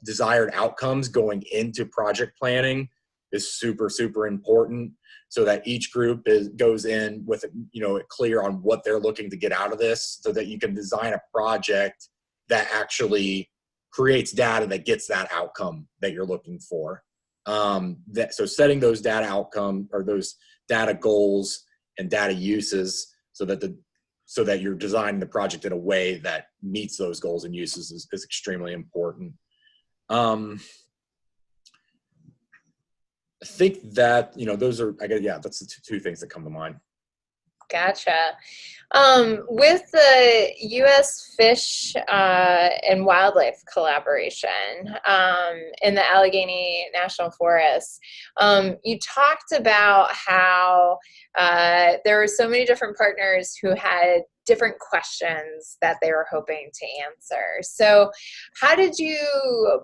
desired outcomes going into project planning is super, super important, so that each group goes in with, clear on what they're looking to get out of this, so that you can design a project that actually creates data that gets that outcome that you're looking for. So setting those data outcome, or those data goals and data uses, so that you're designing the project in a way that meets those goals and uses is extremely important. I think that, those are, that's the two things that come to mind. Gotcha. With the U.S. Fish and Wildlife collaboration in the Allegheny National Forest, you talked about how there were so many different partners who had different questions that they were hoping to answer. So how did you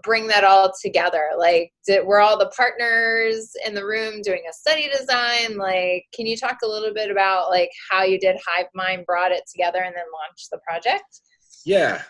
bring that all together? Like, were all the partners in the room doing a study design? Like, can you talk a little bit about like how you did HiveMind, brought it together, and then launched the project? Yeah.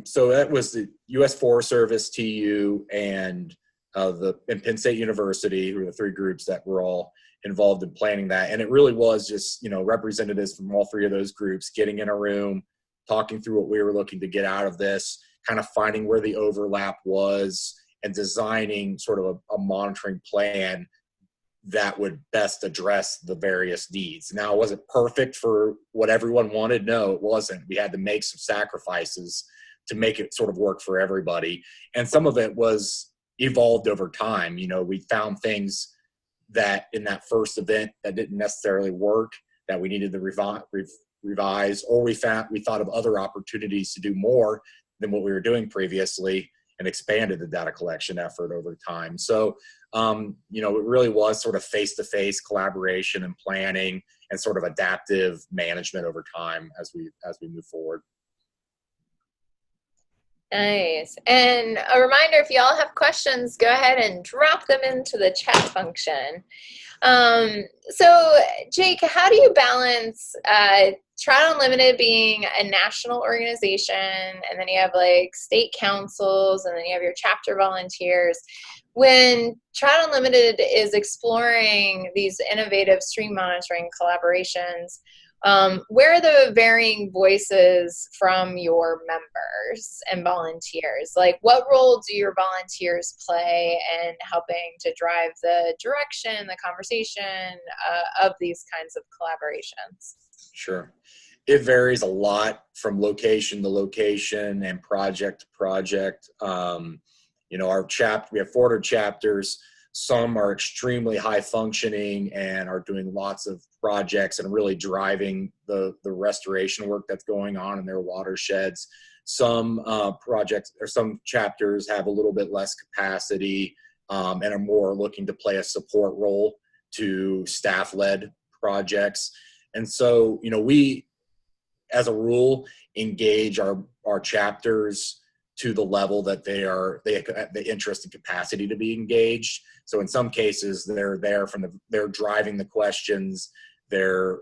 So that was the U.S. Forest Service, TU, and Penn State University, who were the three groups that were all involved in planning that. And it really was just, representatives from all three of those groups getting in a room, talking through what we were looking to get out of this, kind of finding where the overlap was, and designing sort of a monitoring plan that would best address the various needs. Now, was it perfect for what everyone wanted? No, it wasn't. We had to make some sacrifices to make it sort of work for everybody. And some of it was evolved over time. We found things that in that first event that didn't necessarily work, that we needed to revise, or we thought of other opportunities to do more than what we were doing previously, and expanded the data collection effort over time. So, it really was sort of face-to-face collaboration and planning, and sort of adaptive management over time as we move forward. Nice. And a reminder, if y'all have questions, go ahead and drop them into the chat function. So Jake, how do you balance Trout Unlimited being a national organization, and then you have like state councils, and then you have your chapter volunteers, when Trout Unlimited is exploring these innovative stream monitoring collaborations? Where are the varying voices from your members and volunteers? Like, what role do your volunteers play in helping to drive the direction, the conversation of these kinds of collaborations? Sure. It varies a lot from location to location and project to project. You know, we have 400 chapters. Some are extremely high functioning and are doing lots of projects and really driving the restoration work that's going on in their watersheds. Some projects or some chapters have a little bit less capacity and are more looking to play a support role to staff-led projects. And so, you know, we, as a rule, engage our chapters to the level that they have the interest and capacity to be engaged. So in some cases, they're they're driving the questions, they're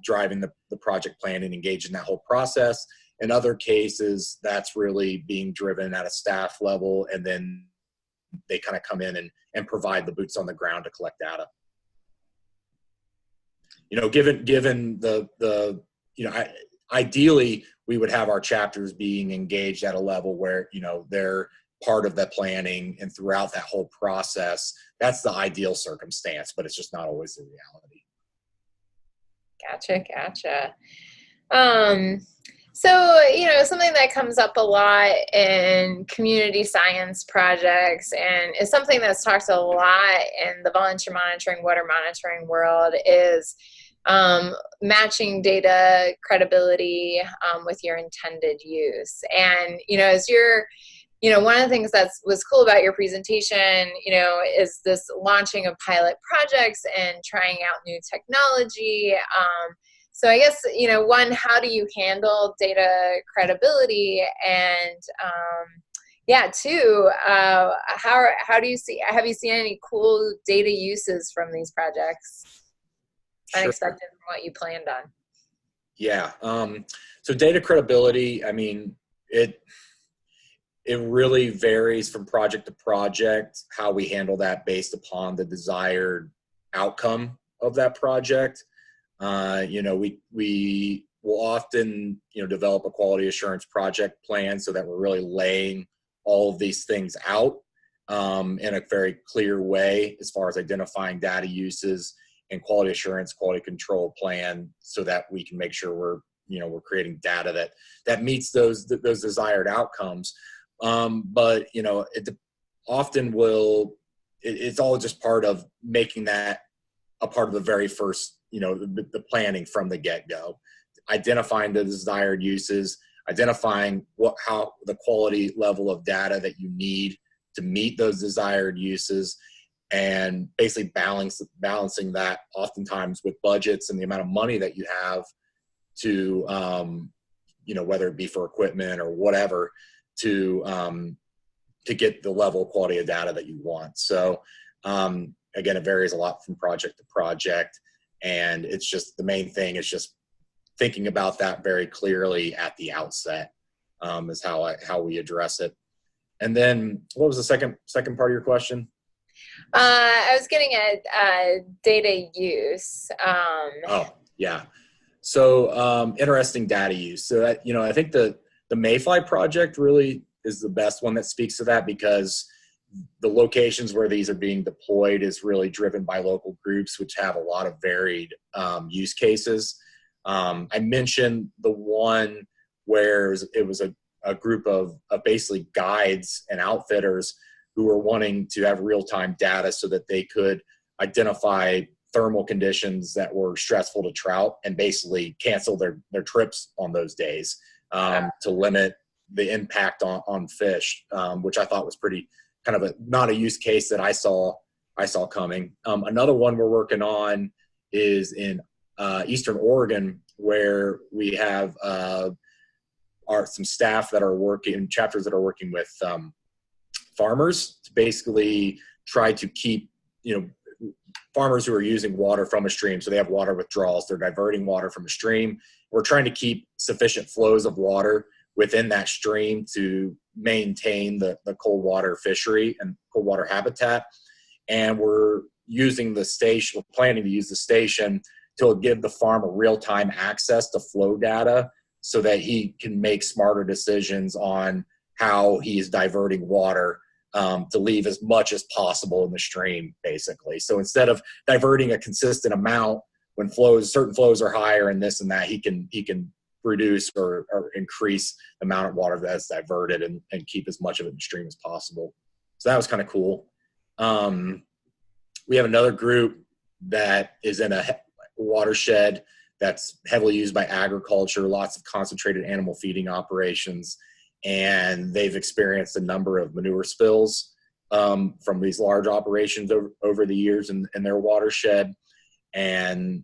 driving the project plan and engaged in that whole process. In other cases, that's really being driven at a staff level, and then they kind of come in and provide the boots on the ground to collect data. You know, given the you know, ideally, we would have our chapters being engaged at a level where, you know, they're part of the planning and throughout that whole process. That's the ideal circumstance, but it's just not always the reality. Gotcha. So, you know, something that comes up a lot in community science projects and is something that's talked a lot in the volunteer monitoring, water monitoring world is matching data credibility with your intended use. And, you know, as you're, you know, one of the things that was cool about your presentation, you know, is this launching of pilot projects and trying out new technology. So I guess, you know, one, how do you handle data credibility? And yeah, two, how do you see, have you seen any cool data uses from these projects? Sure. Unexpected from what you planned on? Yeah. So data credibility, I mean, it really varies from project to project, how we handle that based upon the desired outcome of that project. You know, we will often, you know, develop a quality assurance project plan so that we're really laying all of these things out in a very clear way as far as identifying data uses and quality assurance, quality control plan, so that we can make sure we're creating data that meets those desired outcomes. But, you know, it's all just part of making that a part of the very first, you know, the planning from the get-go, identifying the desired uses, identifying how the quality level of data that you need to meet those desired uses, and basically balancing that oftentimes with budgets and the amount of money that you have to, you know, whether it be for equipment or whatever, to get the level of quality of data that you want. So again, it varies a lot from project to project, and it's just, the main thing is just thinking about that very clearly at the outset, is how we address it. And then what was the second part of your question? I was getting at data use. Oh, yeah. So interesting data use. So that, you know, I think the Mayfly project really is the best one that speaks to that, because the locations where these are being deployed is really driven by local groups, which have a lot of varied use cases. I mentioned the one where it was a group of basically guides and outfitters who were wanting to have real-time data so that they could identify thermal conditions that were stressful to trout and basically cancel their trips on those days to limit the impact on fish, which I thought was pretty kind of not a use case that I saw coming. Another one we're working on is in Eastern Oregon, where we have some staff that are working, chapters that are working with farmers to basically try to keep, farmers who are using water from a stream. So they have water withdrawals. They're diverting water from a stream. We're trying to keep sufficient flows of water within that stream to maintain the cold water fishery and cold water habitat. And we're using the station, we're planning to use the station to give the farmer real-time access to flow data so that he can make smarter decisions on how he is diverting water to leave as much as possible in the stream, basically. So instead of diverting a consistent amount when certain flows are higher and this and that, he can reduce or increase the amount of water that's diverted and keep as much of it in the stream as possible. So that was kind of cool. We have another group that is in a watershed that's heavily used by agriculture, lots of concentrated animal feeding operations, and they've experienced a number of manure spills from these large operations over the years in their watershed. And,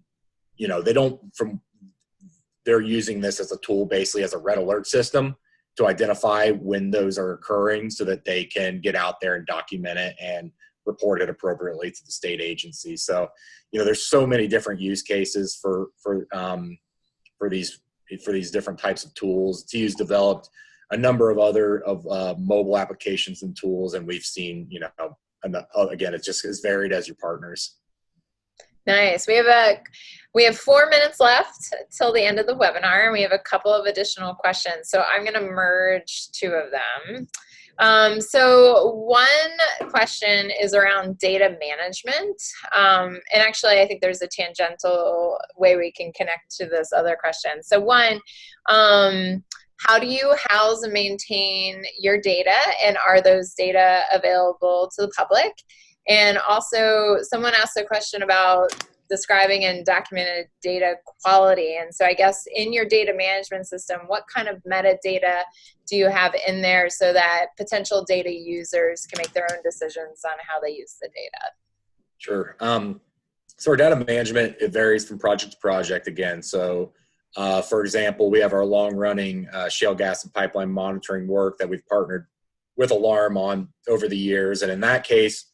they're using this as a tool, basically as a red alert system to identify when those are occurring so that they can get out there and document it and report it appropriately to the state agency. So, there's so many different use cases for these different types of tools. TU's developed a number of other mobile applications and tools, and we've seen, again, it's just as varied as your partners. Nice. We have 4 minutes left till the end of the webinar, and we have a couple of additional questions. So I'm going to merge two of them. So one question is around data management. And actually, I think there's a tangential way we can connect to this other question. So one, how do you house and maintain your data, and are those data available to the public? And also, someone asked a question about describing and documented data quality. And so I guess in your data management system, what kind of metadata do you have in there so that potential data users can make their own decisions on how they use the data? Sure. So our data management, it varies from project to project again. So for example, we have our long-running shale gas and pipeline monitoring work that we've partnered with Alarm on over the years. And in that case,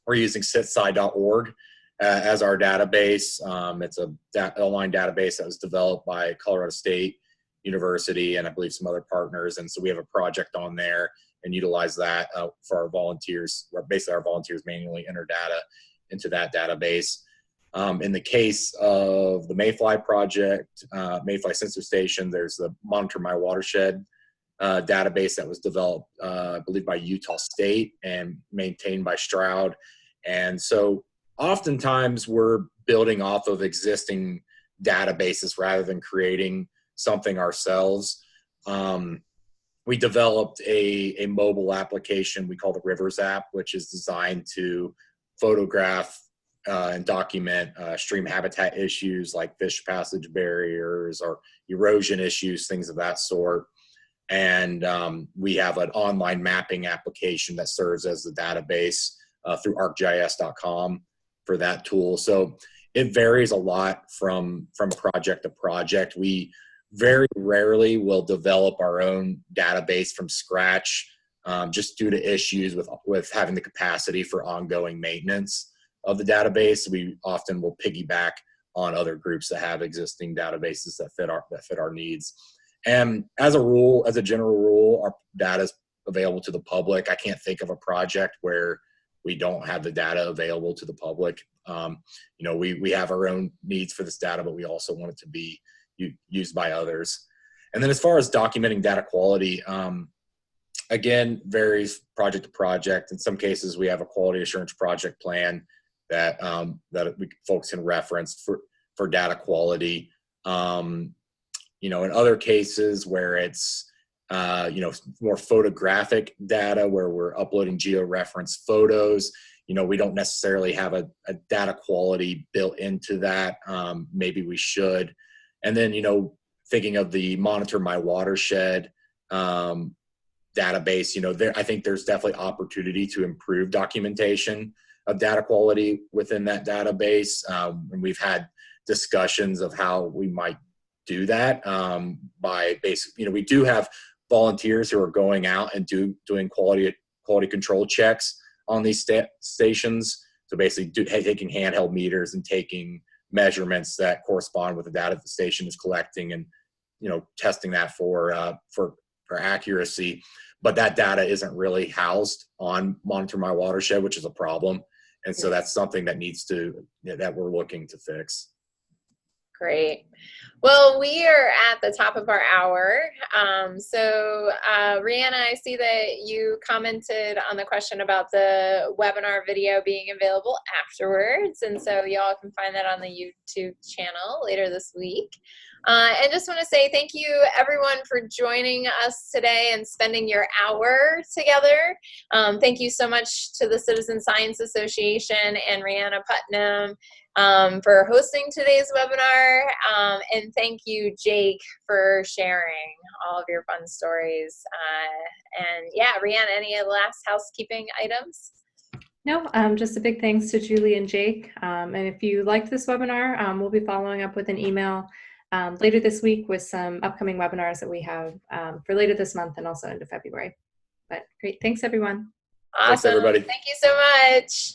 we're using sitsci.org as our database. It's a online database that was developed by Colorado State University and I believe some other partners. And so we have a project on there and utilize that for our volunteers, where basically our volunteers manually enter data into that database. In the case of the Mayfly project, Mayfly Sensor Station, there's the Monitor My Watershed database that was developed, I believe, by Utah State and maintained by Stroud. And so oftentimes we're building off of existing databases rather than creating something ourselves. We developed a mobile application we call the Rivers app, which is designed to photograph and document stream habitat issues like fish passage barriers or erosion issues, things of that sort. And we have an online mapping application that serves as the database through arcgis.com for that tool. So it varies a lot from project to project. We very rarely will develop our own database from scratch just due to issues with having the capacity for ongoing maintenance of the database. We often will piggyback on other groups that have existing databases that fit our needs. And as a general rule, our data is available to the public. I can't think of a project where we don't have the data available to the public. We have our own needs for this data, but we also want it to be used by others. And then as far as documenting data quality, again, varies project to project. In some cases, we have a quality assurance project plan that folks can reference for data quality. In other cases where it's more photographic data, where we're uploading georeferenced photos, we don't necessarily have a data quality built into that. Maybe we should. And then, thinking of the Monitor My Watershed database, I think there's definitely opportunity to improve documentation of data quality within that database. And we've had discussions of how we might do that by basically, we do have volunteers who are going out and doing quality control checks on these stations. So basically taking handheld meters and taking measurements that correspond with the data the station is collecting, and testing that for accuracy. But that data isn't really housed on Monitor My Watershed, which is a problem. And so that's something that that we're looking to fix. Great. Well, we are at the top of our hour. Rihanna, I see that you commented on the question about the webinar video being available afterwards. And so y'all can find that on the YouTube channel later this week. And just want to say thank you, everyone, for joining us today and spending your hour together. Thank you so much to the Citizen Science Association and Rihanna Putnam for hosting today's webinar. And thank you, Jake, for sharing all of your fun stories. And yeah, Rihanna, any last housekeeping items? No, just a big thanks to Julie and Jake. And if you liked this webinar, we'll be following up with an email later this week with some upcoming webinars that we have for later this month and also into February. But great, thanks everyone. Awesome. Thanks everybody. Thank you so much.